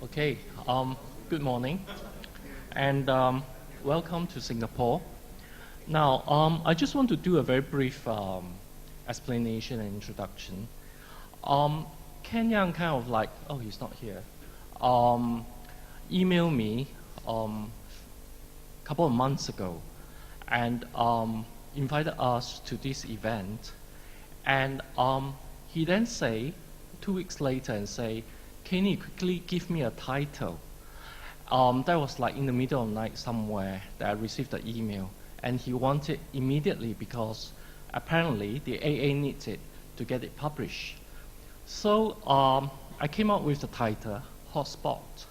Okay, good morning, and welcome to Singapore. Now, I just want to do a very brief explanation and introduction. Ken Yeang kind of like, oh, he's not here, emailed me a couple of months ago and invited us to this event. And he then say, 2 weeks later, and say, can you quickly give me a title? That was like in the middle of the night somewhere that I received the email. And he wanted immediately because apparently the AA needs it to get it published. So I came up with the title, Hotspot.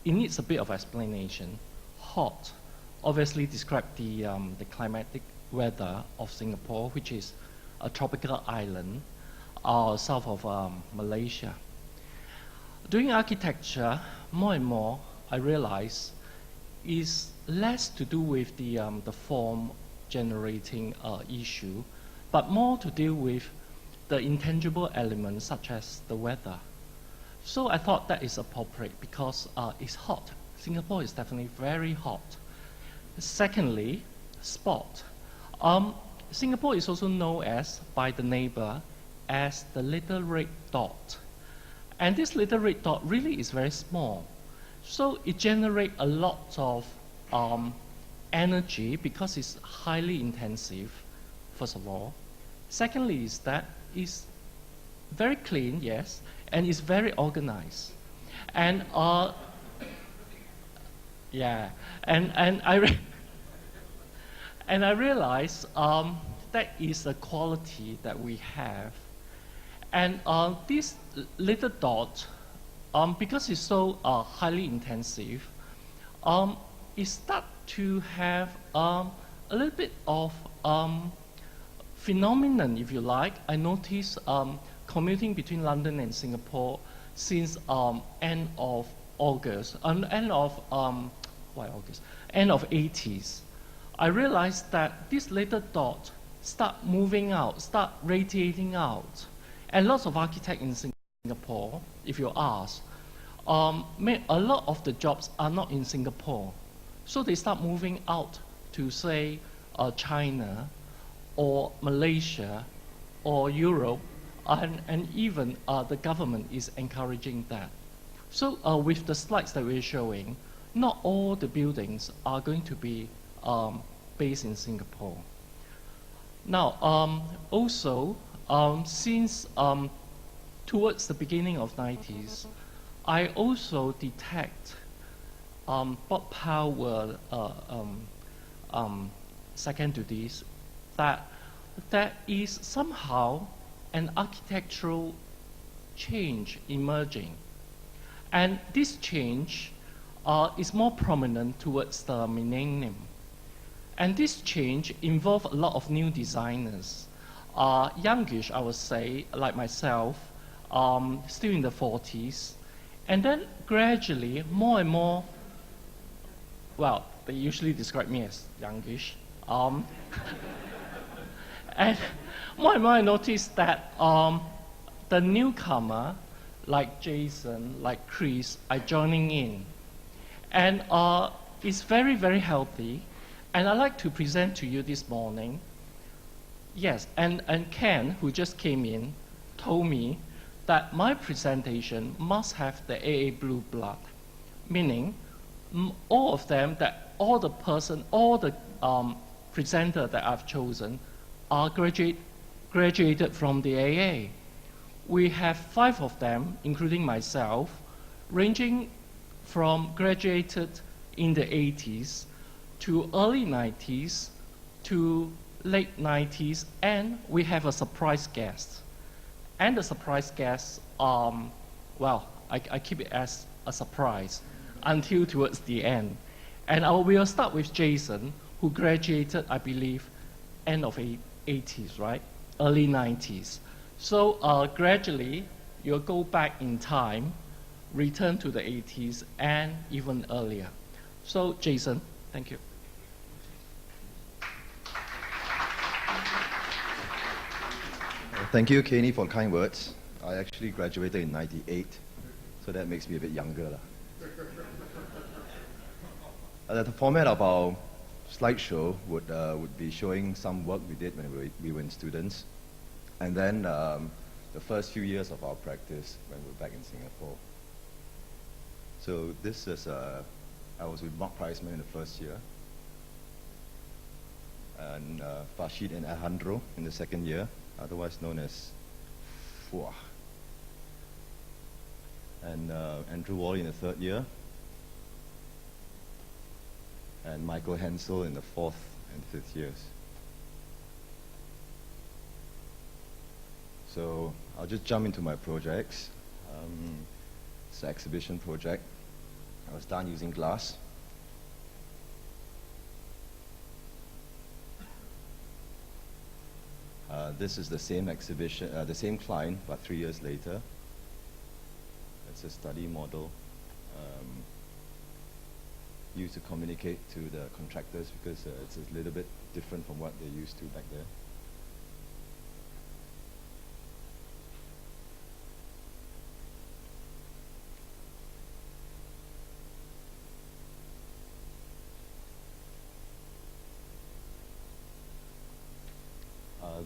It needs a bit of explanation. Hot obviously describes the climatic weather of Singapore, which is a tropical island south of Malaysia. Doing architecture, more and more, I realize, is less to do with the form generating issue, but more to do with the intangible elements such as the weather. So I thought that is appropriate because it's hot. Singapore is definitely very hot. Secondly, spot. Singapore is also known as, by the neighbor, as the little red dot. And this little red dot really is very small. So it generates a lot of energy because it's highly intensive, first of all. Secondly is that it's very clean, yes, and it's very organized. And yeah, and I realize that is a quality that we have. And this little dot, because it's so highly intensive, it starts to have a little bit of phenomenon, if you like. I noticed commuting between London and Singapore since end of August, end of 80s. I realized that this little dot start moving out, start radiating out. And lots of architects in Singapore, if you ask, a lot of the jobs are not in Singapore. So they start moving out to, say, China or Malaysia or Europe, and even the government is encouraging that. So with the slides that we're showing, not all the buildings are going to be based in Singapore. Now, also, since towards the beginning of 90s, I also detect what power second to this, that there is somehow an architectural change emerging. And this change is more prominent towards the millennium. And this change involves a lot of new designers. Youngish, I would say, like myself, still in the 40s. And then gradually, more and more, well, they usually describe me as youngish. And more I noticed that the newcomer, like Jason, like Chris, are joining in. And it's very, very healthy. And I'd like to present to you this morning. Yes, and Ken, who just came in, told me that my presentation must have the AA blue blood, meaning all of them, that all the presenter that I've chosen are graduated from the AA. We have 5 of them, including myself, ranging from graduated in the 80s to early 90s to late 90s, and we have a surprise guest. And the surprise guest, well, I keep it as a surprise until towards the end. And we'll start with Jason, who graduated, I believe, end of 80s, right? Early 90s. So gradually, you'll go back in time, return to the 80s, and even earlier. So Jason, thank you. Thank you, Kenny, for kind words. I actually graduated in '98. so that makes me a bit younger. The format of our slideshow would be showing some work we did when we were students, and then the first few years of our practice when we were back in Singapore. So this is, I was with Mark Priceman in the first year, and Farshid and Alejandro in the second year, otherwise known as Fuah. And Andrew Wally in the third year, and Michael Hensel in the fourth and fifth years. So I'll just jump into my projects. It's an exhibition project. I was done using glass. This is the same exhibition, the same client, but 3 years later. It's a study model used to communicate to the contractors because it's a little bit different from what they're used to back there.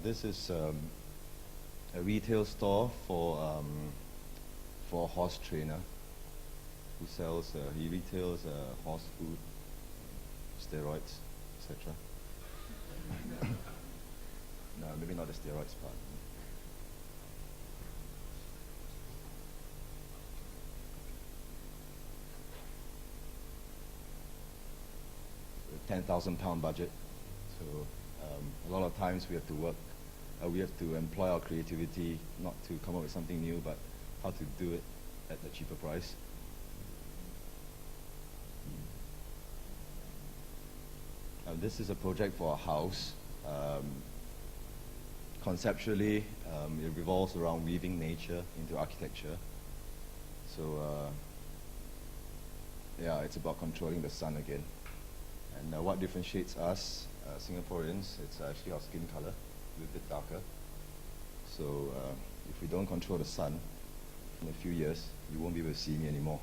This is a retail store for a horse trainer who sells, he retails horse food, steroids, etc. No, maybe not the steroids part. 10,000 pound budget. So a lot of times we have to work, we have to employ our creativity not to come up with something new, but how to do it at a cheaper price. This is a project for a house. Conceptually, it revolves around weaving nature into architecture. So yeah, it's about controlling the sun again. And what differentiates us, Singaporeans, it's actually our skin color, a little bit darker. So if we don't control the sun, in a few years, you won't be able to see me anymore.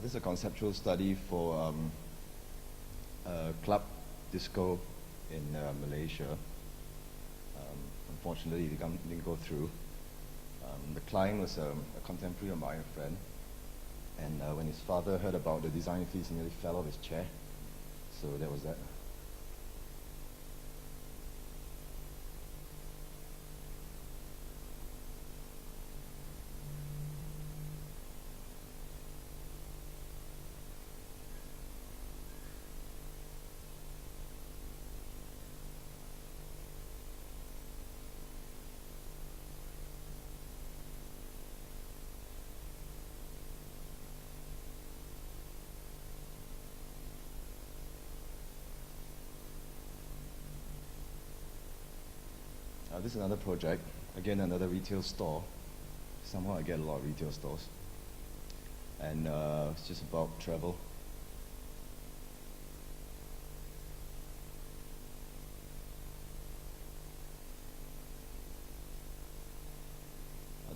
This is a conceptual study for a club disco in Malaysia. Unfortunately, it didn't go through. The client was a contemporary of mine, a friend, and when his father heard about the design fees, he nearly fell off his chair. So that was that. This is another project, again another retail store. Somehow I get a lot of retail stores. And it's just about travel.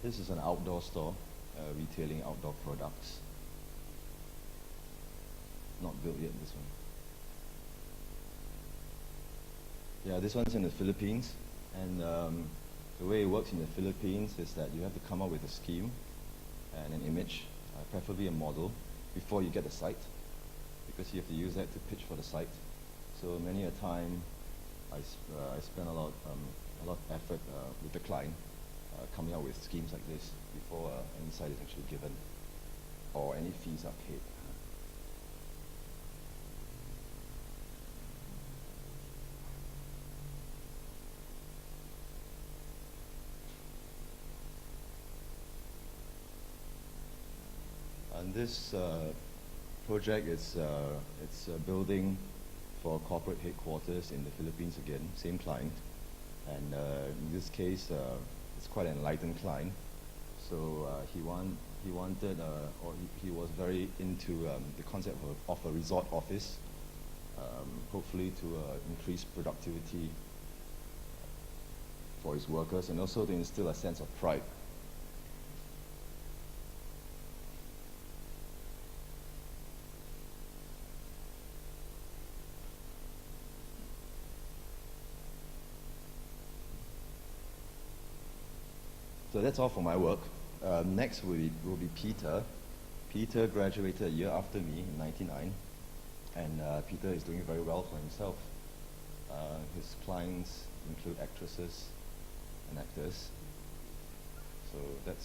This is an outdoor store, retailing outdoor products. Not built yet, this one. Yeah, this one's in the Philippines. And the way it works in the Philippines is that you have to come up with a scheme and an image, preferably a model, before you get the site, because you have to use that to pitch for the site. So many a time, I spend a lot of effort with the client coming up with schemes like this before any site is actually given or any fees are paid. And this project is it's a building for corporate headquarters in the Philippines again, same client. And in this case, it's quite an enlightened client. So he wanted, or he was very into the concept of a resort office, hopefully to increase productivity for his workers and also to instill a sense of pride. So that's all for my work. Next will be Peter. Peter graduated a year after me in 1999, and Peter is doing very well for himself. His clients include actresses and actors. So that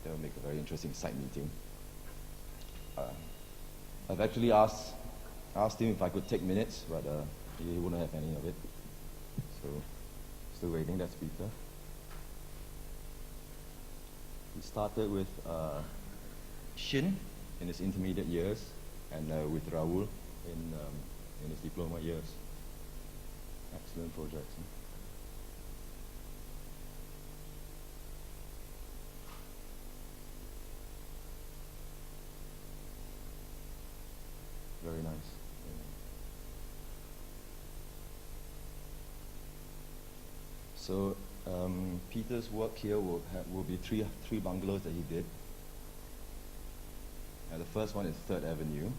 will make a very interesting site meeting. I've actually asked him if I could take minutes, but he wouldn't have any of it. So still waiting. That's Peter. He started with Shin in his intermediate years, and with Raul in his diploma years. Excellent projects. Huh? Very nice. So Peter's work here will be three bungalows that he did. The first one is 3rd Avenue.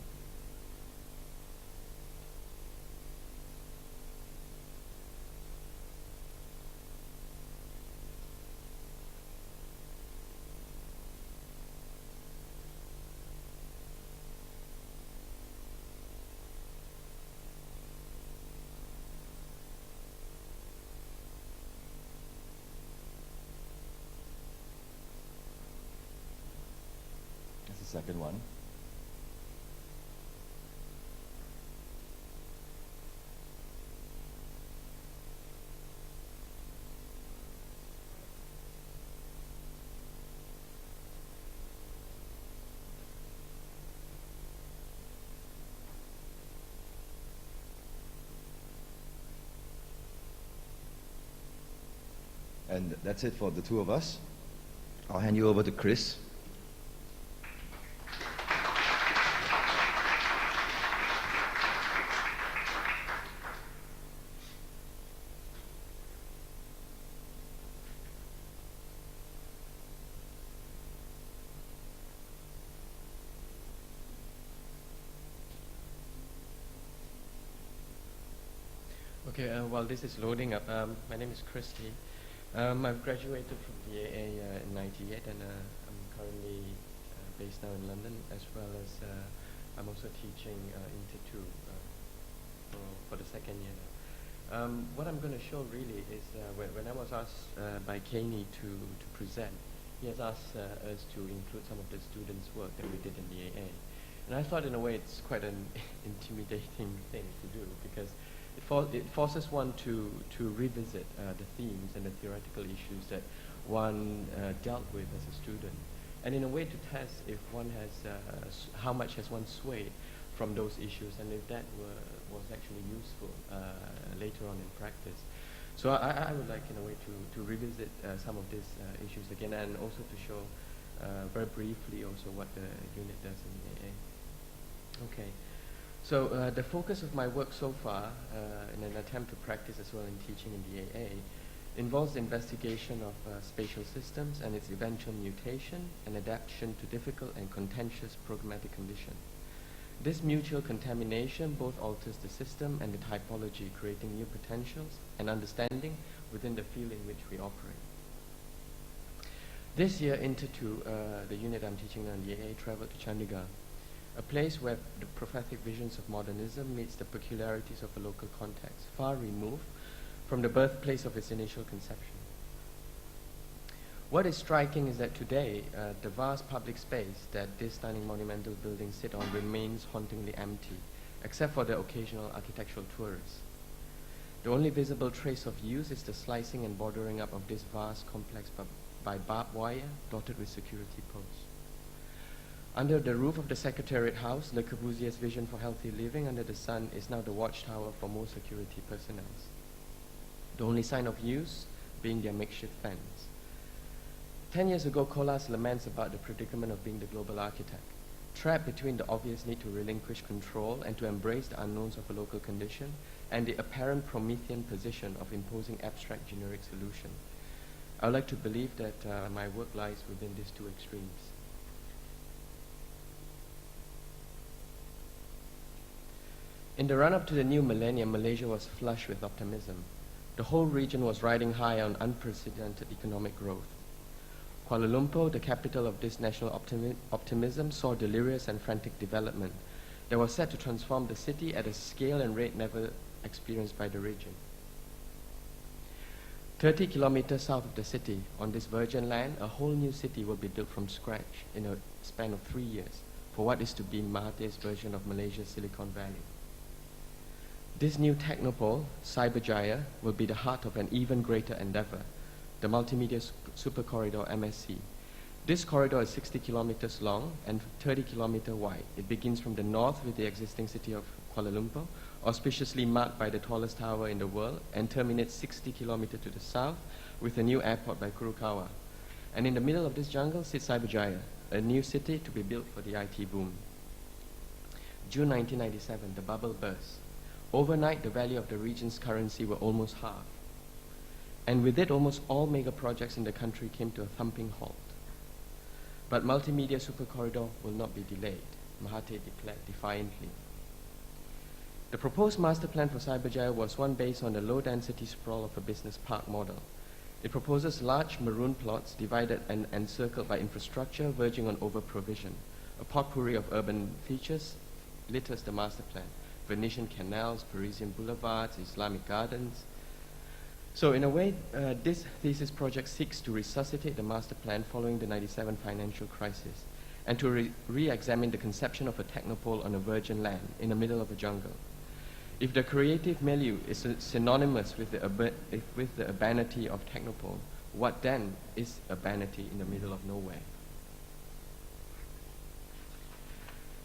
Second one. And that's it for the two of us. I'll hand you over to Chris. Okay, while this is loading up, my name is Christy. I've graduated from the AA in '98, and I'm currently based now in London, as well as I'm also teaching Inter 2 for the second year now. What I'm going to show really is when I was asked by Kay to present, he has asked us to include some of the students' work that we did in the AA. And I thought in a way it's quite an intimidating thing to do, because it forces one to revisit the themes and the theoretical issues that one dealt with as a student, and in a way to test if one has how much has one swayed from those issues, and if that was actually useful later on in practice. So I would like in a way to revisit some of these issues again, and also to show very briefly also what the unit does in the AA. Okay. So the focus of my work so far, in an attempt to practice as well in teaching in the AA, involves the investigation of spatial systems and its eventual mutation and adaptation to difficult and contentious programmatic conditions. This mutual contamination both alters the system and the typology, creating new potentials and understanding within the field in which we operate. This year, the unit I'm teaching on the AA traveled to Chandigarh, a place where the prophetic visions of modernism meets the peculiarities of a local context, far removed from the birthplace of its initial conception. What is striking is that today, the vast public space that this stunning monumental buildings sit on remains hauntingly empty, except for the occasional architectural tourists. The only visible trace of use is the slicing and bordering up of this vast complex by barbed wire dotted with security posts. Under the roof of the Secretariat House, Le Corbusier's vision for healthy living under the sun is now the watchtower for most security personnel. The only sign of use being their makeshift fence. 10 years ago, Colas laments about the predicament of being the global architect, trapped between the obvious need to relinquish control and to embrace the unknowns of a local condition and the apparent Promethean position of imposing abstract generic solution. I would like to believe that my work lies within these two extremes. In the run-up to the new millennium, Malaysia was flush with optimism. The whole region was riding high on unprecedented economic growth. Kuala Lumpur, the capital of this national optimism, saw delirious and frantic development that was set to transform the city at a scale and rate never experienced by the region. 30 kilometers south of the city, on this virgin land, a whole new city will be built from scratch in a span of 3 years for what is to be Mahathir's version of Malaysia's Silicon Valley. This new technopole, Cyberjaya, will be the heart of an even greater endeavor, the Multimedia Super Corridor MSC. This corridor is 60 kilometers long and 30 kilometers wide. It begins from the north with the existing city of Kuala Lumpur, auspiciously marked by the tallest tower in the world, and terminates 60 kilometers to the south with a new airport by Kurukawa. And in the middle of this jungle sits Cyberjaya, a new city to be built for the IT boom. June 1997, the bubble burst. Overnight, the value of the region's currency were almost halved. And with it, almost all mega projects in the country came to a thumping halt. But Multimedia Super Corridor will not be delayed, Mahathir declared defiantly. The proposed master plan for Cyberjaya was one based on the low-density sprawl of a business park model. It proposes large maroon plots divided and encircled by infrastructure verging on over-provision. A potpourri of urban features litters the master plan. Venetian canals, Parisian boulevards, Islamic gardens. So in a way, this thesis project seeks to resuscitate the master plan following the 97 financial crisis and to re-examine the conception of a technopole on a virgin land in the middle of a jungle. If the creative milieu is synonymous with the urbanity of technopole, what then is urbanity in the middle of nowhere?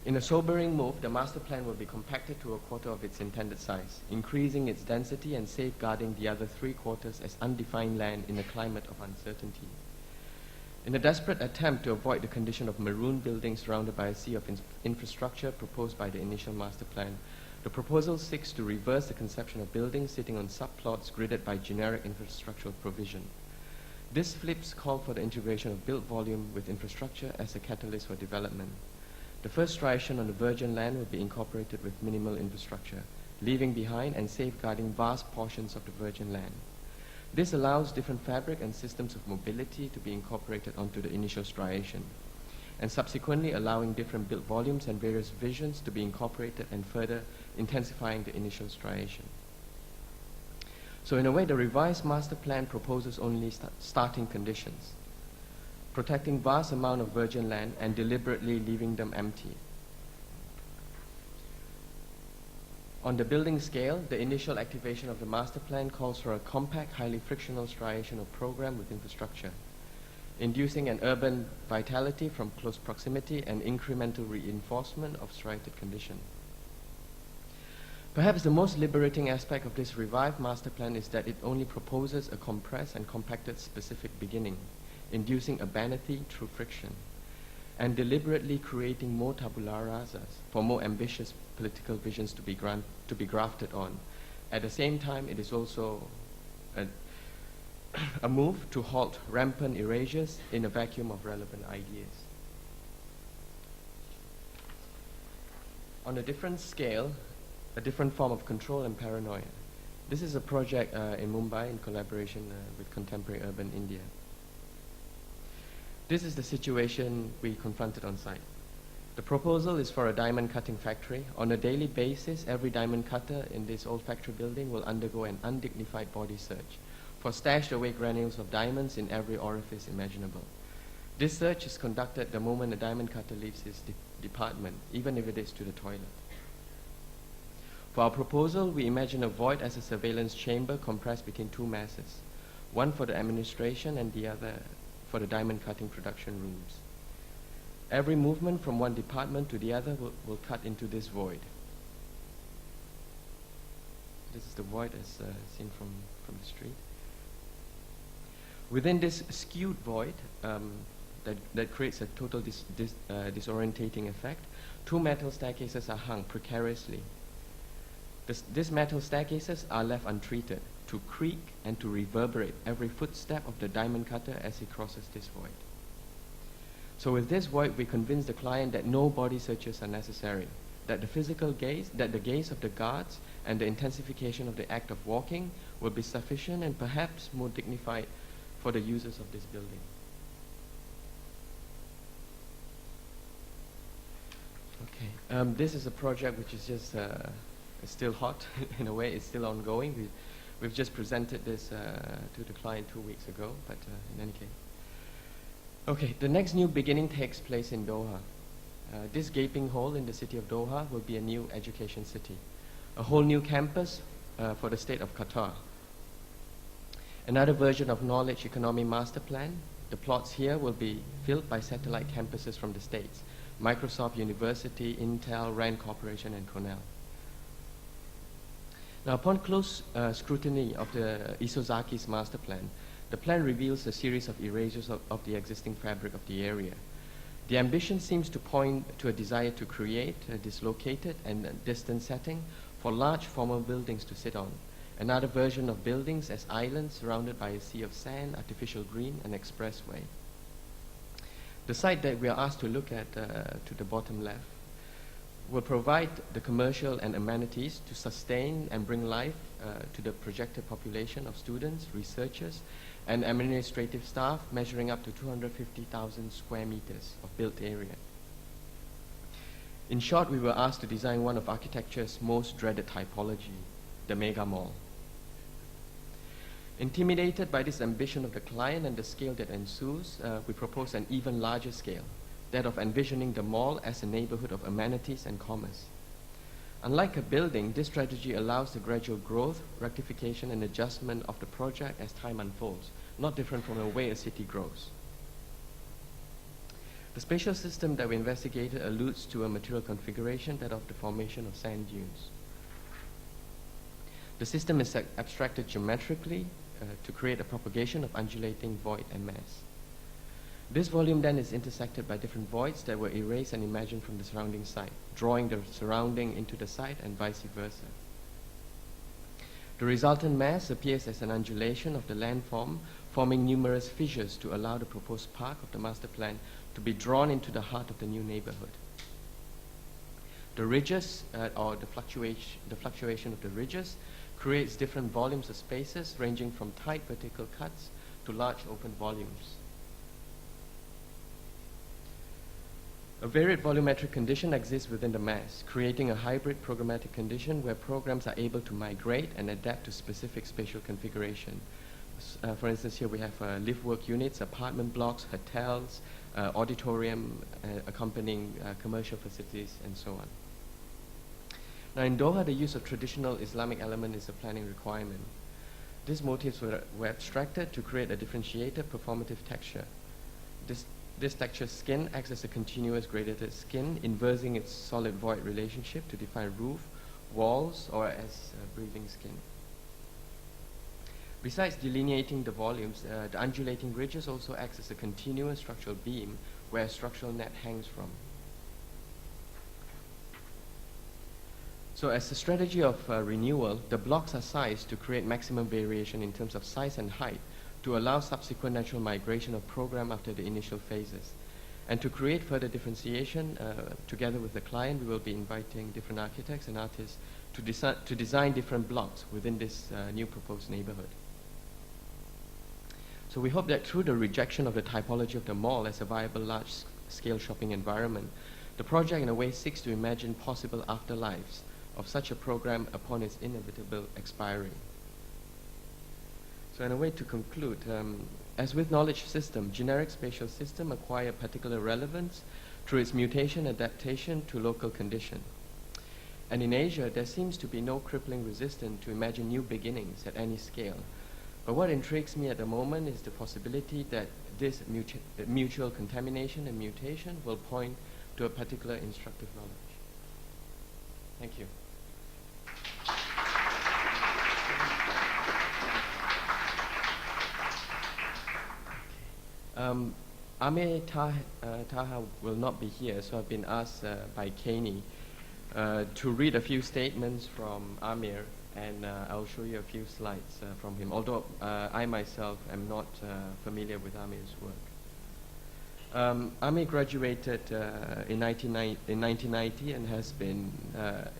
In a sobering move, the master plan will be compacted to a quarter of its intended size, increasing its density and safeguarding the other 3/4 as undefined land in a climate of uncertainty. In a desperate attempt to avoid the condition of maroon buildings surrounded by a sea of infrastructure proposed by the initial master plan, the proposal seeks to reverse the conception of buildings sitting on subplots gridded by generic infrastructural provision. This flips call for the integration of built volume with infrastructure as a catalyst for development. The first striation on the virgin land will be incorporated with minimal infrastructure, leaving behind and safeguarding vast portions of the virgin land. This allows different fabric and systems of mobility to be incorporated onto the initial striation, and subsequently allowing different built volumes and various visions to be incorporated and further intensifying the initial striation. So in a way, the revised master plan proposes only starting conditions, protecting vast amount of virgin land and deliberately leaving them empty. On the building scale, the initial activation of the master plan calls for a compact, highly frictional striational program with infrastructure, inducing an urban vitality from close proximity and incremental reinforcement of striated condition. Perhaps the most liberating aspect of this revived master plan is that it only proposes a compressed and compacted specific beginning, inducing urbanity through friction, and deliberately creating more tabula rasas for more ambitious political visions to be grafted on. At the same time, it is also a move to halt rampant erasures in a vacuum of relevant ideas. On a different scale, a different form of control and paranoia. This is a project in Mumbai in collaboration with Contemporary Urban India. This is the situation we confronted on site. The proposal is for a diamond cutting factory. On a daily basis, every diamond cutter in this old factory building will undergo an undignified body search for stashed away granules of diamonds in every orifice imaginable. This search is conducted the moment a diamond cutter leaves his department, even if it is to the toilet. For our proposal, we imagine a void as a surveillance chamber compressed between two masses, one for the administration and the other for the diamond cutting production rooms. Every movement from one department to the other will cut into this void. This is the void as seen from the street. Within this skewed void that creates a total disorientating effect, two metal staircases are hung precariously. These metal staircases are left untreated to creak and to reverberate every footstep of the diamond cutter as he crosses this void. So with this void, we convince the client that no body searches are necessary, that the gaze of the guards and the intensification of the act of walking will be sufficient and perhaps more dignified for the users of this building. Okay, this is a project which is just still hot in a way. It's still ongoing. We've just presented this to the client 2 weeks ago, but in any case. Okay, the next new beginning takes place in Doha. This gaping hole in the city of Doha will be a new education city, a whole new campus for the state of Qatar. Another version of knowledge economy master plan. The plots here will be filled by satellite campuses from the States, Microsoft University, Intel, Rand Corporation, and Cornell. Now, upon close scrutiny of the Isozaki's master plan, the plan reveals a series of erasures of the existing fabric of the area. The ambition seems to point to a desire to create a dislocated and distant setting for large formal buildings to sit on. Another version of buildings as islands surrounded by a sea of sand, artificial green, and expressway. The site that we are asked to look at to the bottom left will provide the commercial and amenities to sustain and bring life to the projected population of students, researchers, and administrative staff measuring up to 250,000 square meters of built area. In short, we were asked to design one of architecture's most dreaded typology, the mega mall. Intimidated by this ambition of the client and the scale that ensues, we propose an even larger scale, that of envisioning the mall as a neighborhood of amenities and commerce. Unlike a building, this strategy allows the gradual growth, rectification, and adjustment of the project as time unfolds, not different from the way a city grows. The spatial system that we investigated alludes to a material configuration, that of the formation of sand dunes. The system is abstracted geometrically to create a propagation of undulating void and mass. This volume then is intersected by different voids that were erased and imagined from the surrounding site, drawing the surrounding into the site and vice versa. The resultant mass appears as an undulation of the landform, forming numerous fissures to allow the proposed park of the master plan to be drawn into the heart of the new neighborhood. The ridges, or the fluctuation of the ridges, creates different volumes of spaces ranging from tight vertical cuts to large open volumes. A varied volumetric condition exists within the mass, creating a hybrid programmatic condition where programs are able to migrate and adapt to specific spatial configuration. For instance, here we have live work units, apartment blocks, hotels, auditorium, accompanying commercial facilities, and so on. Now in Doha, the use of traditional Islamic element is a planning requirement. These motifs were abstracted to create a differentiated performative texture. This texture skin acts as a continuous gradated skin, inversing its solid void relationship to define roof, walls, or as breathing skin. Besides delineating the volumes, the undulating ridges also acts as a continuous structural beam where a structural net hangs from. So as a strategy of renewal, the blocks are sized to create maximum variation in terms of size and height to allow subsequent natural migration of program after the initial phases. And to create further differentiation, together with the client, we will be inviting different architects and artists to design different blocks within this new proposed neighborhood. So we hope that through the rejection of the typology of the mall as a viable large-scale shopping environment, the project in a way seeks to imagine possible afterlives of such a program upon its inevitable expiry. So in a way to conclude, as with knowledge system, generic spatial system acquire particular relevance through its mutation adaptation to local condition. And in Asia, there seems to be no crippling resistance to imagine new beginnings at any scale. But what intrigues me at the moment is the possibility that this mutual contamination and mutation will point to a particular instructive knowledge. Thank you. Amir Taha will not be here, so I've been asked by Kay to read a few statements from Amir, and I'll show you a few slides from him, although I myself am not familiar with Amir's work. Amir graduated in 1990 and has been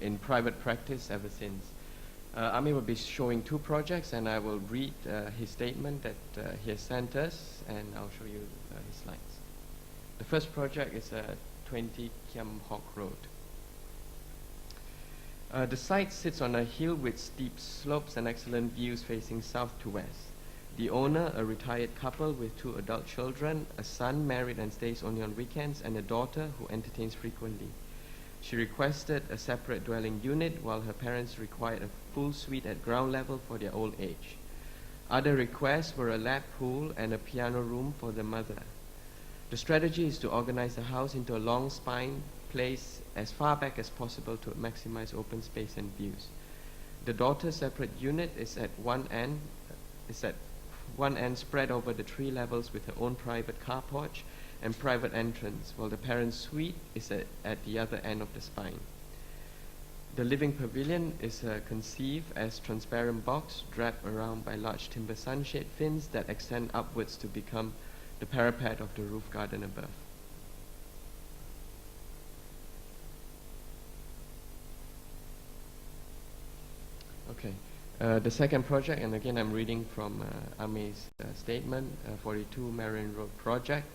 in private practice ever since. Amir will be showing two projects, and I will read his statement that he has sent us, and I'll show you his slides. The first project is 20 Kiam Hock Road. The site sits on a hill with steep slopes and excellent views facing south to west. The owner, a retired couple with 2 adult children, a son married and stays only on weekends, and a daughter who entertains frequently. She requested a separate dwelling unit while her parents required a full suite at ground level for their old age. Other requests were a lap pool and a piano room for the mother. The strategy is to organize the house into a long spine placed as far back as possible to maximize open space and views. The daughter's separate unit is at one end spread over the 3 levels with her own private car porch and private entrance, while the parent's suite is at the other end of the spine. The living pavilion is conceived as transparent box draped around by large timber sunshade fins that extend upwards to become the parapet of the roof garden above. Okay. The second project, and again I'm reading from Amir's statement, 42 Marion Road project.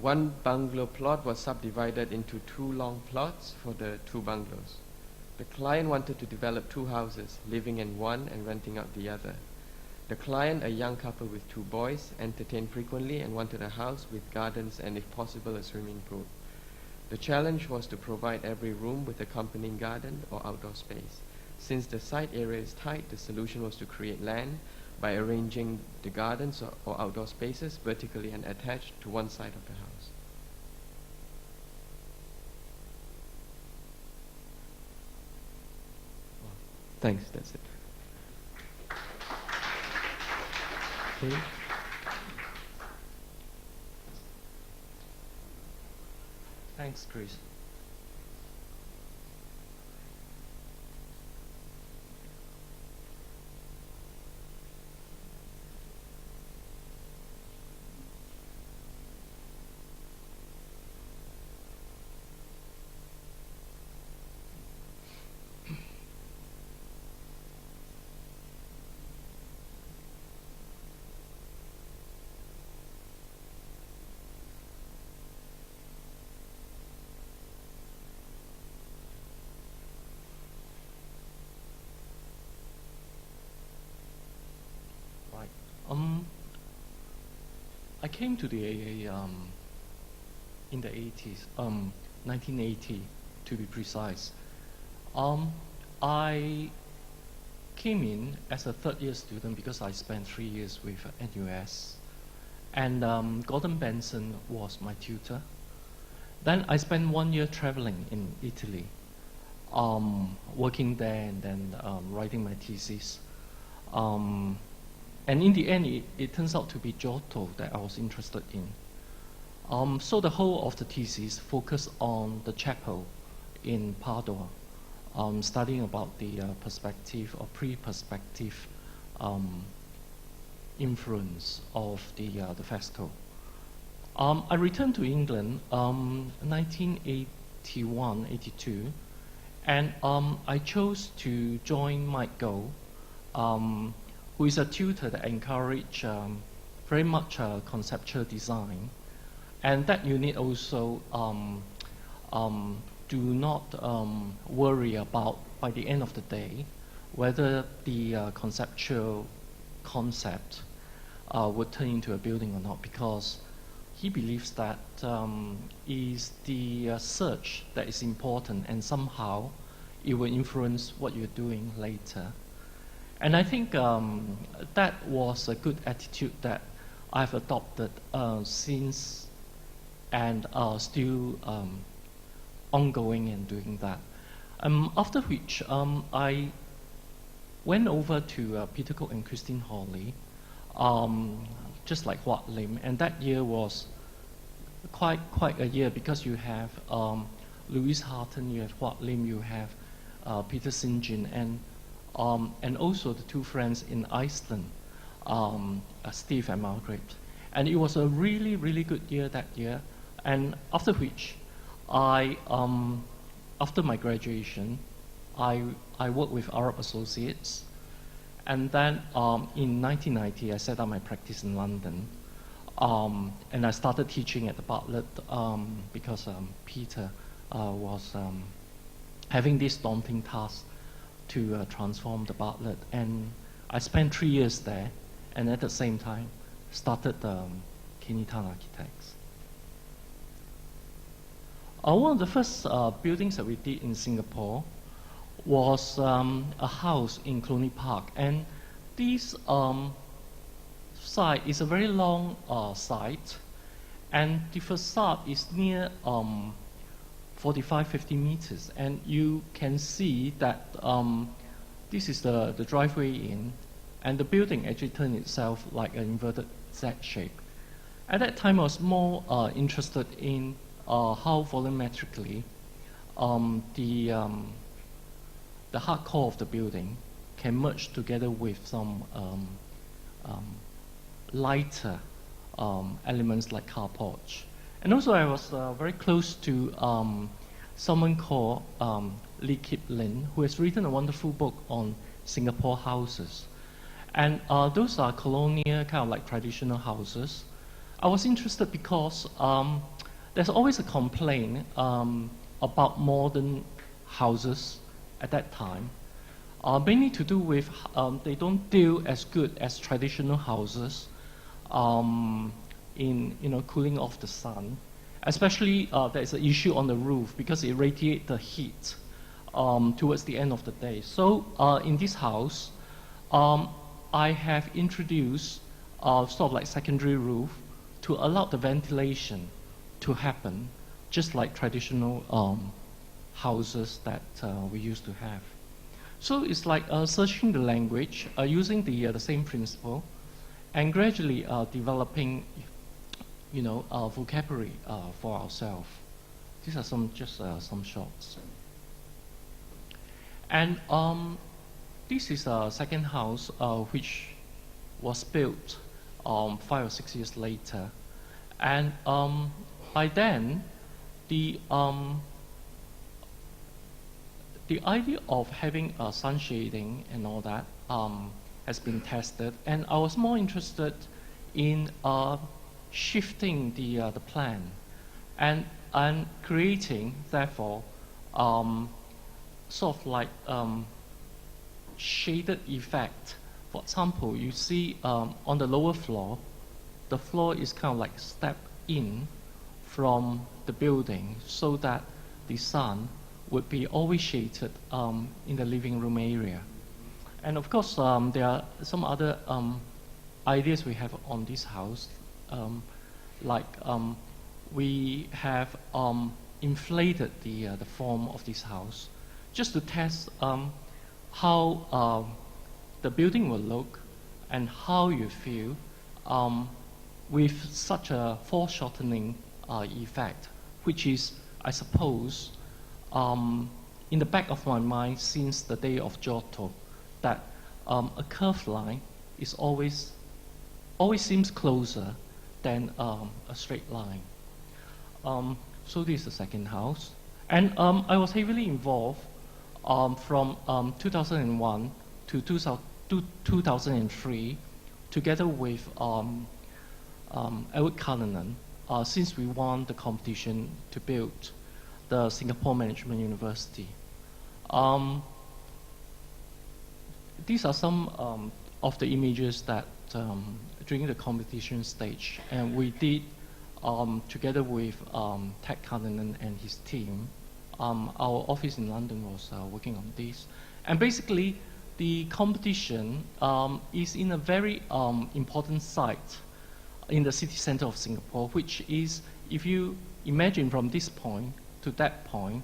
One bungalow plot was subdivided into 2 long plots for the 2 bungalows. The client wanted to develop 2 houses, living in one and renting out the other. The client, a young couple with 2 boys, entertained frequently and wanted a house with gardens and, if possible, a swimming pool. The challenge was to provide every room with accompanying garden or outdoor space. Since the site area is tight, the solution was to create land by arranging the gardens or outdoor spaces vertically and attached to one side of the house. Thanks, that's it. Okay. Thanks, Chris. I came to the AA in the 80s, 1980 to be precise. I came in as a 3rd-year student because I spent 3 years with NUS, and Gordon Benson was my tutor. Then I spent 1 year traveling in Italy, working there and then writing my thesis. And in the end, it turns out to be Giotto that I was interested in. So the whole of the thesis focused on the chapel in Padua, studying about the perspective or pre-perspective influence of the fresco I returned to England 1981, 82, and I chose to join Mike Go, who is a tutor that encourage very much conceptual design. And that unit also do not worry about, by the end of the day, whether the conceptual concept would turn into a building or not, because he believes that is the search that is important, and somehow it will influence what you're doing later. And I think that was a good attitude that I've adopted since, and still ongoing and doing that. After which I went over to Peter Cook and Christine Hawley, just like Huat Lim, and that year was quite a year, because you have Louise Harton, you have Huat Lim, you have Peter St. and also the two friends in Iceland, Steve and Margaret. And it was a really, really good year that year. And after which, after my graduation, I worked with Arab Associates. And then in 1990, I set up my practice in London. And I started teaching at the Bartlett because Peter was having this daunting task to transform the Bartlett. And I spent 3 years there, and at the same time, started Kay Ngee Tan Architects. One of the first buildings that we did in Singapore was a house in Cluny Park. And this site is a very long site, and the facade is near 45-50 meters. And you can see that this is the driveway in, and the building actually turned itself like an inverted Z shape. At that time, I was more interested in how volumetrically the hard core of the building can merge together with some lighter elements like car porch. And also I was very close to someone called Lee Kip Lin, who has written a wonderful book on Singapore houses. And those are colonial, kind of like traditional houses. I was interested because there's always a complaint about modern houses at that time, mainly to do with they don't deal as good as traditional houses in cooling off the sun. Especially there's an issue on the roof because it radiates the heat towards the end of the day. So in this house, I have introduced sort of like secondary roof to allow the ventilation to happen, just like traditional houses that we used to have. So it's like searching the language, using the same principle, and gradually developing, vocabulary for ourselves. These are some shots. And this is a second house which was built 5 or 6 years later, and by then the idea of having sun shading and all that has been tested, and I was more interested in shifting the plan and creating, therefore, sort of like shaded effect. For example, you see on the lower floor, the floor is kind of like step in from the building so that the sun would be always shaded in the living room area. And of course, there are some other ideas we have on this house, like we have inflated the form of this house just to test how the building will look and how you feel with such a foreshortening effect, which is, I suppose, in the back of my mind since the day of Giotto, that a curved line is always seems closer than a straight line. So this is the second house. And I was heavily involved from 2001 to 2003, together with Edward Cullinan, since we won the competition to build the Singapore Management University. These are some of the images that during the competition stage, and we did together with Ted Cullinan and his team. Our office in London was working on this, and basically the competition is in a very important site in the city center of Singapore, which is, if you imagine from this point to that point,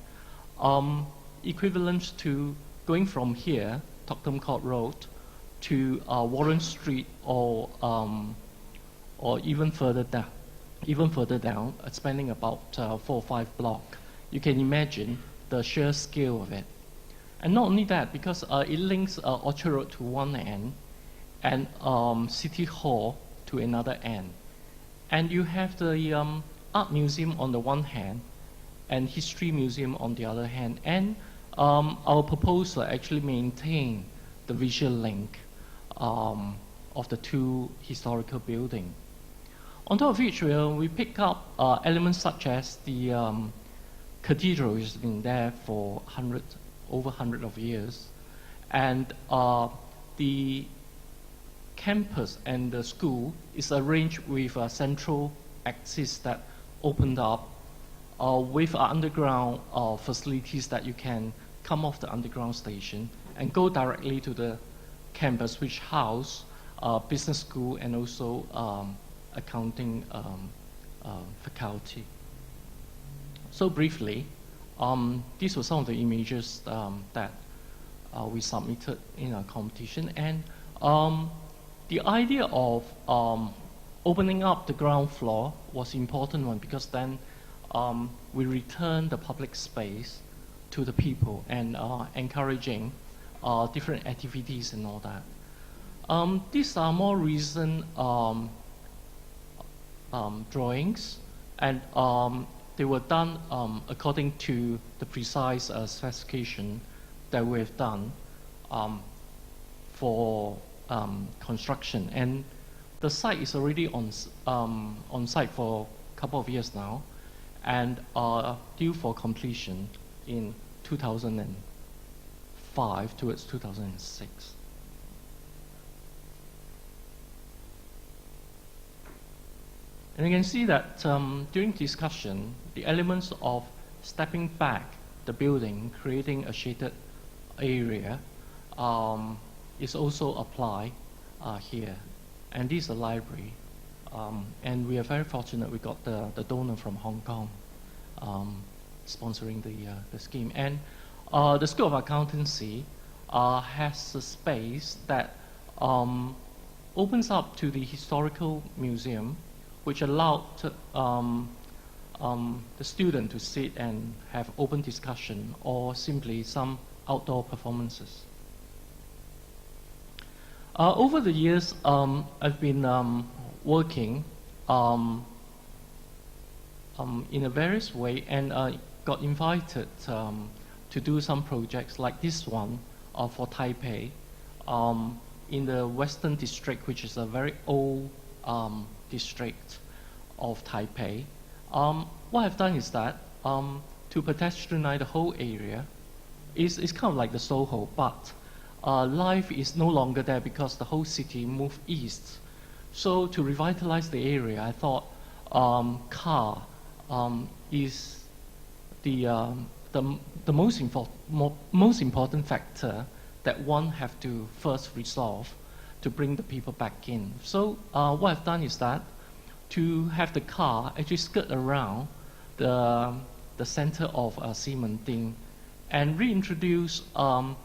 equivalent to going from here, Tottenham Court Road, to Warren Street, or even further down, spending about 4 or 5 blocks. You can imagine the sheer scale of it. And not only that, because it links Orchard Road to one end and City Hall to another end. And you have the Art Museum on the one hand and History Museum on the other hand. And our proposal actually maintained the visual link of the two historical buildings. On top of which, we pick up elements such as the cathedral, which has been there for over 100 of years, and the campus and the school is arranged with a central axis that opened up with underground facilities that you can come off the underground station and go directly to the campus, which house business school and also accounting faculty. So briefly, these were some of the images that we submitted in our competition. And the idea of opening up the ground floor was an important one, because then we returned the public space to the people and encouraging different activities and all that. These are more recent drawings, and they were done according to the precise specification that we have done for construction. And the site is already on site for a couple of years now, and due for completion in 2005 towards 2006. And you can see that during discussion, the elements of stepping back the building, creating a shaded area, is also applied here. And this is a library. And we are very fortunate we got the donor from Hong Kong sponsoring the scheme. And the School of Accountancy has a space that opens up to the historical museum, which allowed the student to sit and have open discussion or simply some outdoor performances. Over the years, I've been working in a various way, and got invited to do some projects like this one for Taipei in the Western District, which is a very old district of Taipei. What I've done is that to pedestrianize the whole area, it's kind of like the Soho, but life is no longer there because the whole city moved east. So to revitalize the area, I thought car is the most important factor that one have to first resolve to bring the people back in. So what I've done is that to have the car actually skirt around the center of Ximending and reintroduce an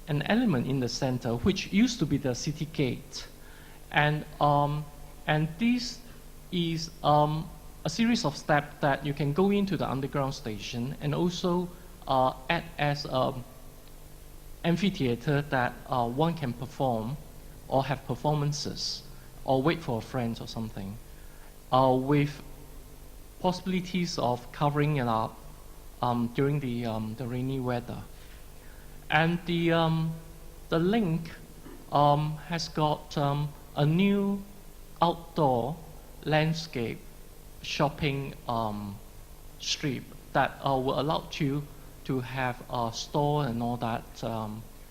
element in the center which used to be the city gate. And this is a series of steps that you can go into the underground station and also act as an amphitheater that one can perform or have performances or wait for a friend or something, with possibilities of covering it up during the rainy weather. And the link has got a new outdoor landscape shopping strip that will allow you to have a store and all that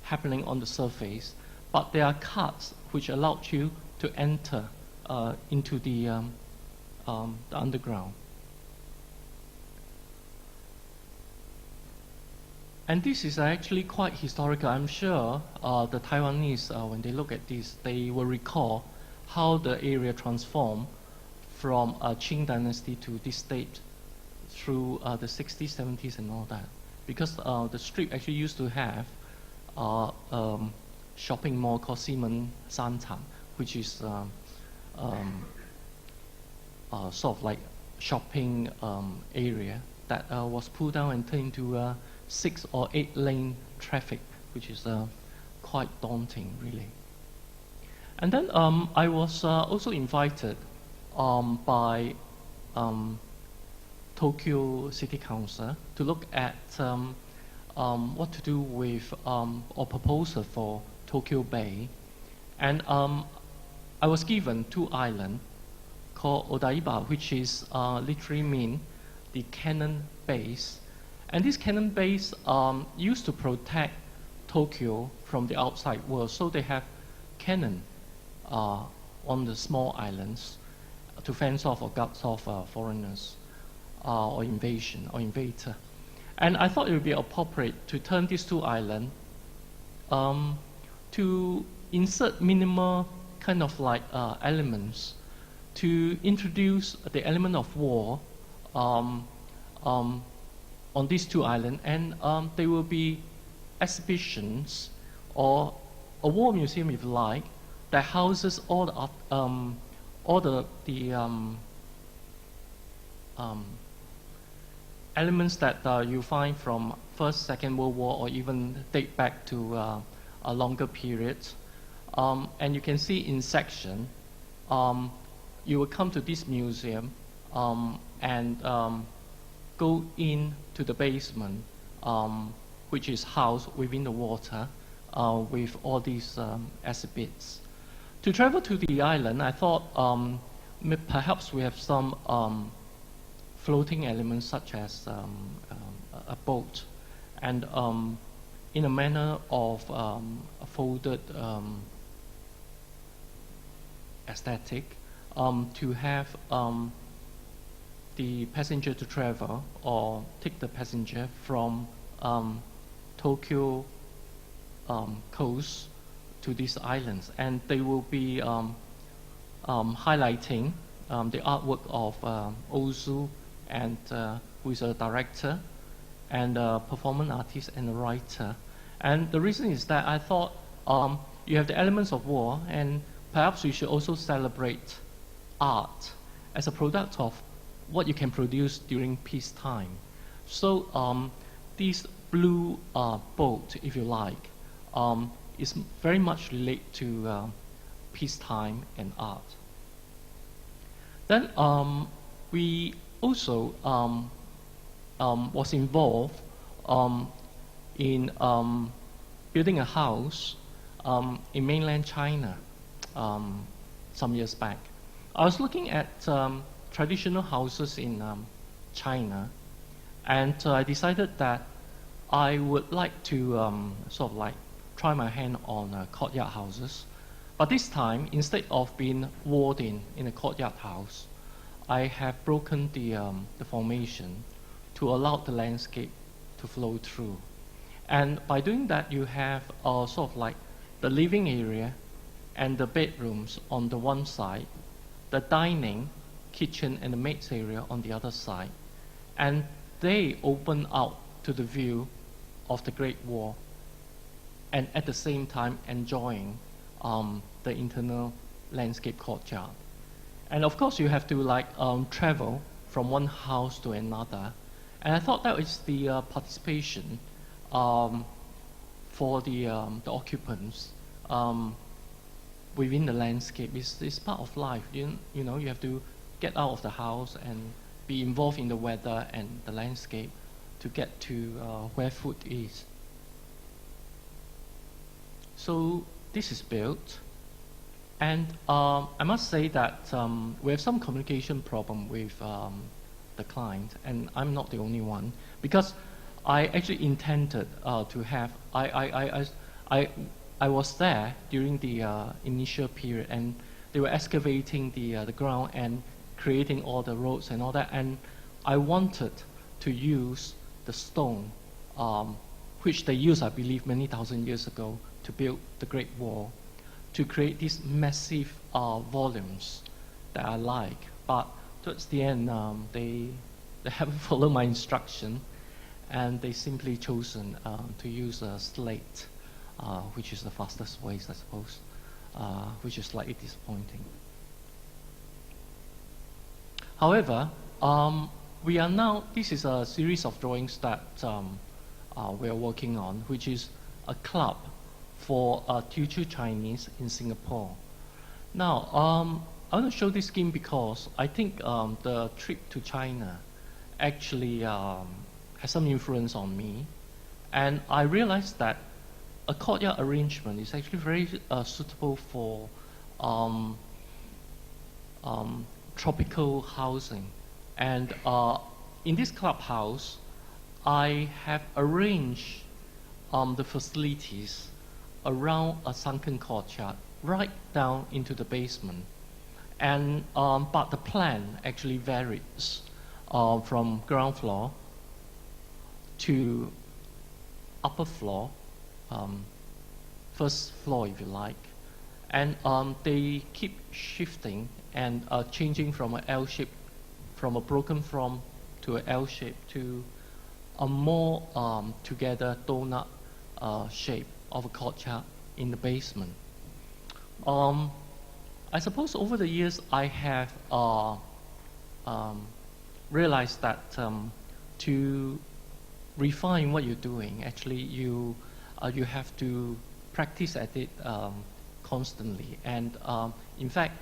happening on the surface, but there are cuts which allow you to enter into the underground. And this is actually quite historical. I'm sure the Taiwanese, when they look at this, they will recall how the area transformed from Qing dynasty to this state through the 60s, 70s, and all that. Because the strip actually used to have shopping mall called Ximen Santan, which is sort of like shopping area that was pulled down and turned into 6 or 8 lane traffic, which is quite daunting, really. And then I was also invited by Tokyo City Council to look at what to do with or proposal for Tokyo Bay. And I was given 2 islands called Odaiba, which is literally mean the cannon base. And this cannon base used to protect Tokyo from the outside world, so they have cannon on the small islands to fence off or guards off foreigners or invasion or invader. And I thought it would be appropriate to turn these 2 islands to insert minimal kind of like elements to introduce the element of war on these 2 islands, and there will be exhibitions or a war museum, if you like, that houses all the elements that you find from First, Second World War, or even date back to a longer period. And you can see in section, you will come to this museum and go into the basement, which is housed within the water with all these exhibits. To travel to the island, I thought perhaps we have some floating elements such as a boat, and in a manner of a folded aesthetic, to have the passenger to travel or take the passenger from Tokyo coast to these islands, and they will be highlighting the artwork of Ozu, and who is a director and a performance artist and a writer. And the reason is that I thought you have the elements of war, and perhaps we should also celebrate art as a product of what you can produce during peacetime. So this blue boat, if you like, is very much related to peacetime and art. Then we also was involved in building a house in mainland China some years back. I was looking at traditional houses in China, and I decided that I would like to sort of like try my hand on courtyard houses. But this time, instead of being walled in a courtyard house, I have broken the formation to allow the landscape to flow through. And by doing that, you have sort of like the living area and the bedrooms on the one side, the dining, kitchen, and the maid's area on the other side. And they open out to the view of the Great Wall, and at the same time enjoying the internal landscape courtyard. And of course, you have to like travel from one house to another. And I thought that was the participation for the occupants within the landscape. It's part of life. You know, you have to get out of the house and be involved in the weather and the landscape to get to where food is. So this is built, and I must say that we have some communication problem with the client, and I'm not the only one, because I actually intended to have, I was there during the initial period, and they were excavating the ground and creating all the roads and all that, and I wanted to use the stone, which they used, I believe, many thousand years ago to build the Great Wall, to create these massive volumes that I like. But towards the end, they haven't followed my instruction, and they simply chosen to use a slate, which is the fastest ways, I suppose, which is slightly disappointing. However, we are now, this is a series of drawings that we are working on, which is a club for Teochew Chinese in Singapore. Now, I want to show this scheme because I think the trip to China actually has some influence on me, and I realized that a courtyard arrangement is actually very suitable for tropical housing. And in this clubhouse, I have arranged the facilities around a sunken courtyard right down into the basement. And but the plan actually varies from ground floor to upper floor, first floor if you like. And they keep shifting and changing from an L shape, from a broken form to an L shape to a more together donut shape of a courtyard in the basement. I suppose over the years I have realized that to refine what you're doing, actually you have to practice at it constantly. And in fact,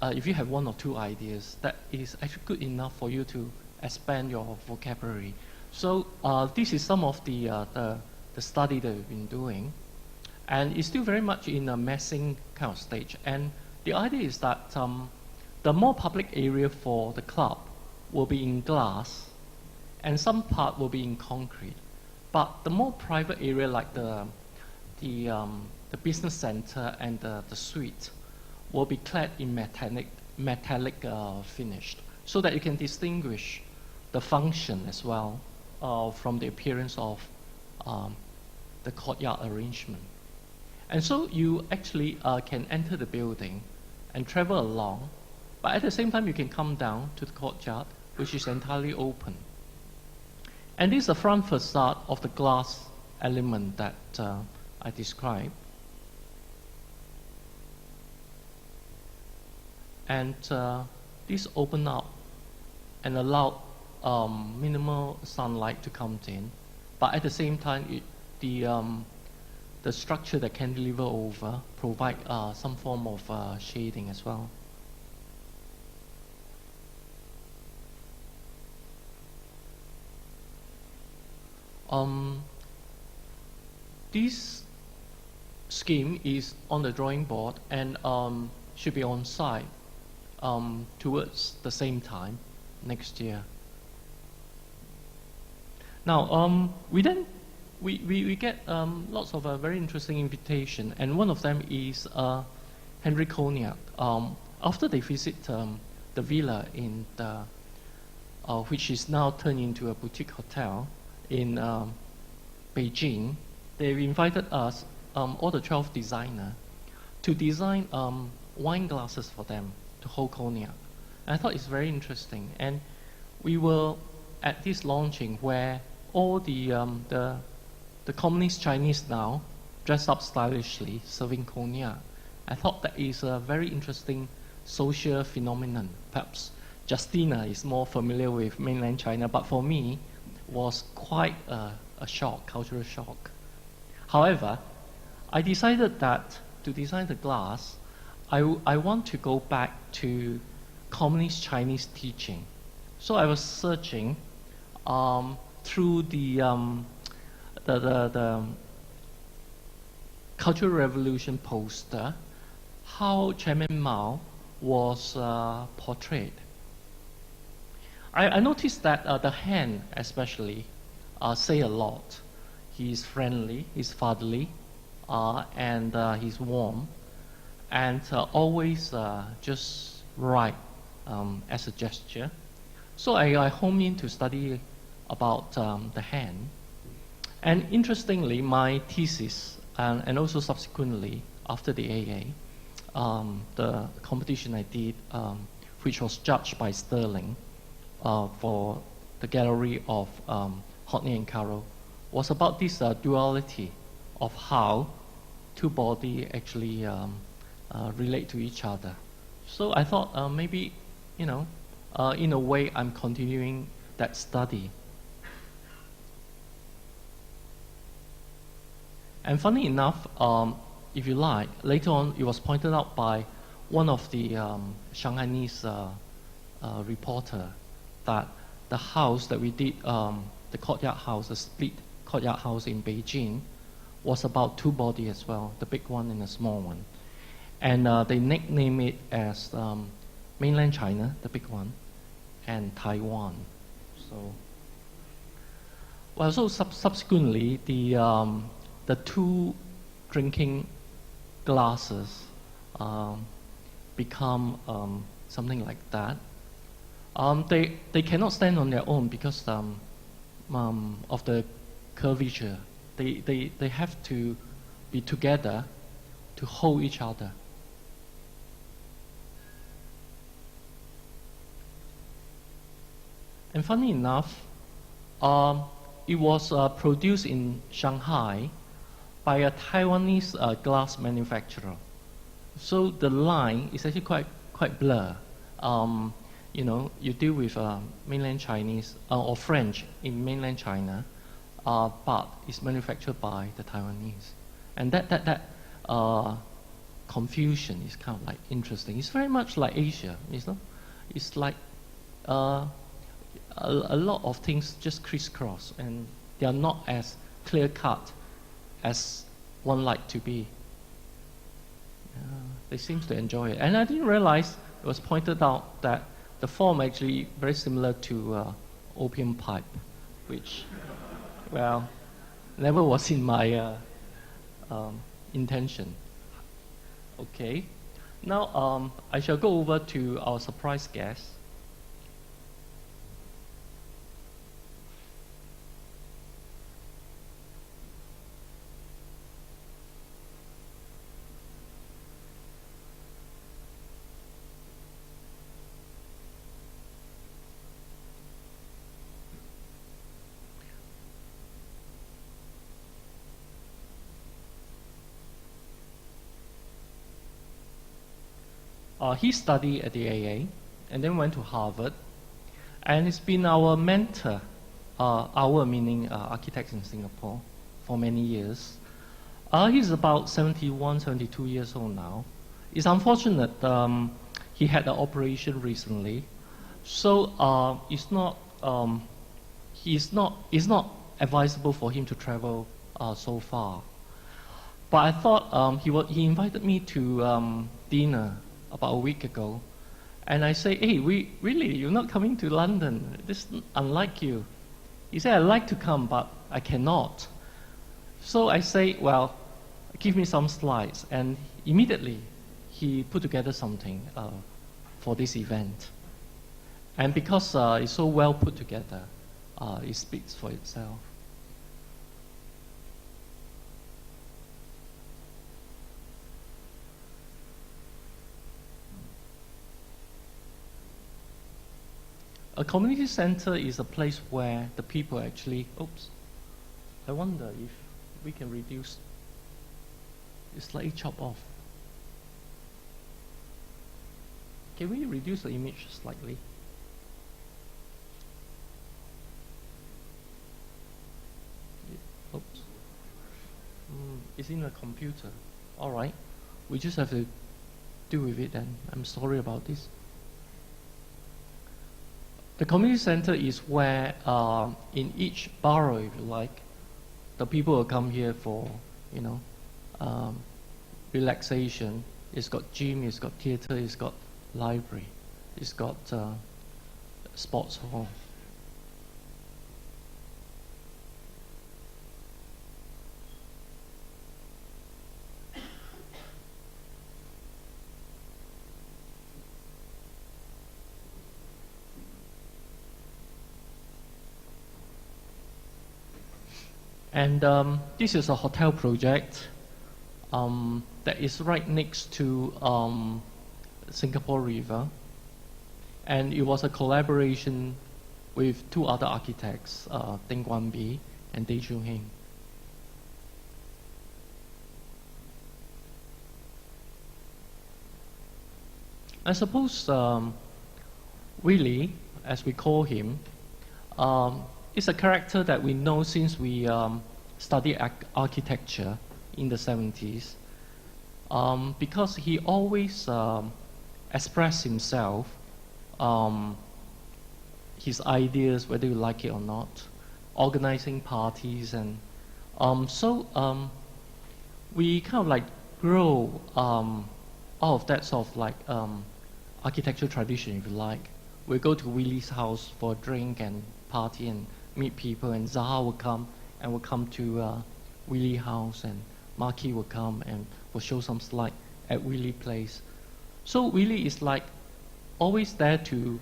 if you have one or two ideas, that is actually good enough for you to expand your vocabulary. So this is some of the study that we've been doing, and it's still very much in a messing kind of stage. And the idea is that the more public area for the club will be in glass, and some part will be in concrete. But the more private area, like the business center and the suite, will be clad in metallic finish, so that you can distinguish the function as well from the appearance of the courtyard arrangement. And so you actually can enter the building and travel along, but at the same time you can come down to the courtyard, which is entirely open. And this is the front facade of the glass element that I described. And this opened up and allowed minimal sunlight to come in, but at the same time, the structure that cantilever over provide some form of shading as well. This scheme is on the drawing board and should be on site towards the same time next year. Now, we get lots of very interesting invitation, and one of them is Henry Conyak. After they visit the villa in the, which is now turned into a boutique hotel in Beijing, they've invited us, all the 12 designers, to design wine glasses for them to hold cognac. And I thought it's very interesting. And we were at this launching where all the communist Chinese now dress up stylishly, serving cognac. I thought that is a very interesting social phenomenon. Perhaps Justina is more familiar with mainland China, but for me, was quite a shock, cultural shock. However, I decided that to design the glass, I want to go back to communist Chinese teaching. So I was searching through the Cultural Revolution poster how Chairman Mao was portrayed. I noticed that the hand especially say a lot. He's friendly, he's fatherly, and he's warm, and always just right as a gesture. So I home in to study about the hand. And interestingly, my thesis, and also subsequently after the AA, the competition I did, which was judged by Sterling for the gallery of Hockney and Caro, was about this duality of how two bodies actually relate to each other. So I thought maybe, in a way, I'm continuing that study. And funny enough, if you like, later on it was pointed out by one of the Shanghainese reporter that the house that we did, the courtyard house, the split courtyard house in Beijing, was about two bodies as well, the big one and the small one. And they nicknamed it as mainland China, the big one, and Taiwan. So subsequently, the two drinking glasses become something like that. They cannot stand on their own because of the curvature. They have to be together to hold each other. And funny enough, it was produced in Shanghai by a Taiwanese glass manufacturer. So the line is actually quite blur. You deal with mainland Chinese or French in mainland China, but it's manufactured by the Taiwanese, and that confusion is kind of like interesting. It's very much like Asia, It's like a lot of things just crisscross, and they are not as clear cut as one like to be. They seem to enjoy it, and I didn't realize it was pointed out that the form actually very similar to opium pipe, which, well, never was in my intention. Okay, now I shall go over to our surprise guest. He studied at the AA and then went to Harvard, and he's been our mentor, our meaning architects in Singapore, for many years. He's about 71, 72 years old now. It's unfortunate he had an operation recently, so it's not advisable for him to travel so far. But I thought he invited me to dinner about a week ago, and I say, hey, really, you're not coming to London? This is unlike you. He said, I'd like to come, but I cannot. So I say, well, give me some slides, and immediately he put together something for this event. And because it's so well put together, it speaks for itself. A community center is a place where the people actually, I wonder if we can reduce, it's slightly chop off. Can we reduce the image slightly? It's in the computer. All right. We just have to do with it, and I'm sorry about this. The community center is where, in each borough, if you like, the people will come here for, you know, relaxation. It's got gym, it's got theater, it's got library, it's got sports hall. And this is a hotel project that is right next to Singapore River. And it was a collaboration with two other architects, Deng Guan Bi and Dei Chung Hing. I suppose Willie, as we call him, is a character that we know since we studied architecture in the 70s, because he always expressed himself, his ideas, whether you like it or not, organizing parties, and so we kind of like grow out of that sort of like architectural tradition, if you like. We go to Willie's house for a drink and party and meet people, and Zaha will come and will come to Willie house, and Marquis will come and will show some slide at Willie place. So Willie is like always there to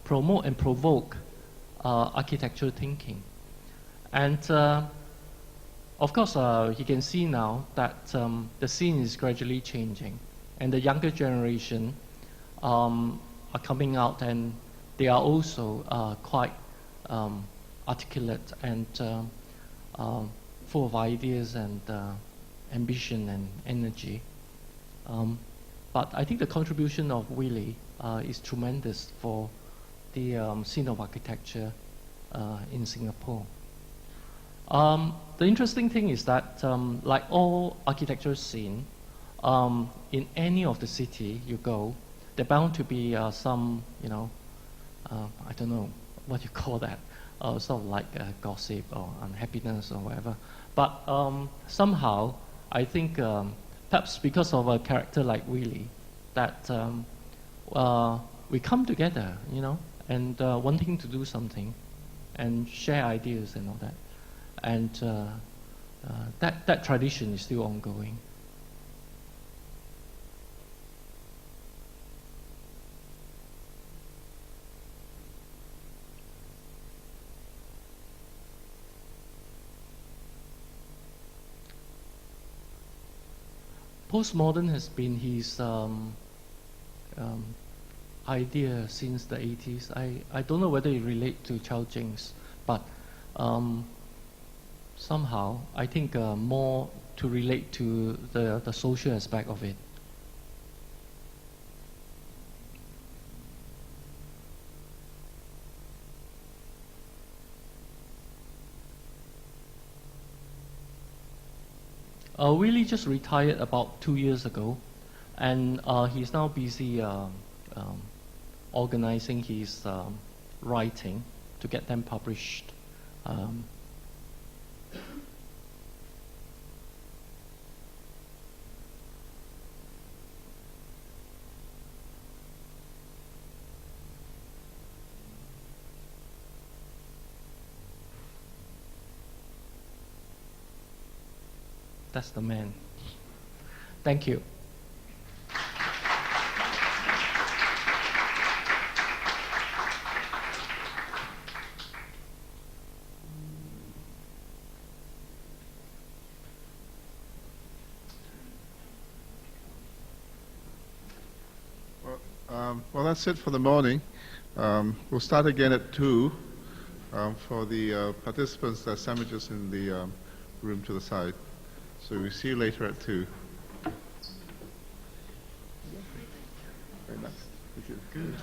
promote and provoke architectural thinking. And of course, you can see now that the scene is gradually changing, and the younger generation are coming out, and they are also quite articulate and full of ideas and ambition and energy. But I think the contribution of Willie is tremendous for the scene of architecture in Singapore. The interesting thing is that, like all architecture scene, in any of the city you go, there bound to be some, you know, I don't know what you call that, sort of like gossip or unhappiness or whatever. But somehow, I think perhaps because of a character like Willie, that we come together, you know, and wanting to do something, and share ideas and all that, and that tradition is still ongoing. Postmodern has been his idea since the 80s. I don't know whether it relates to Chow Jing's, but somehow I think more to relate to the social aspect of it. Willie just retired about 2 years ago, and he's now busy organizing his writing to get them published. That's the man. Thank you. Well, that's it for the morning. We'll start again at 2 for the participants. There are sandwiches in the room to the side. So we'll see you later at 2. Very nice. Thank you. Good.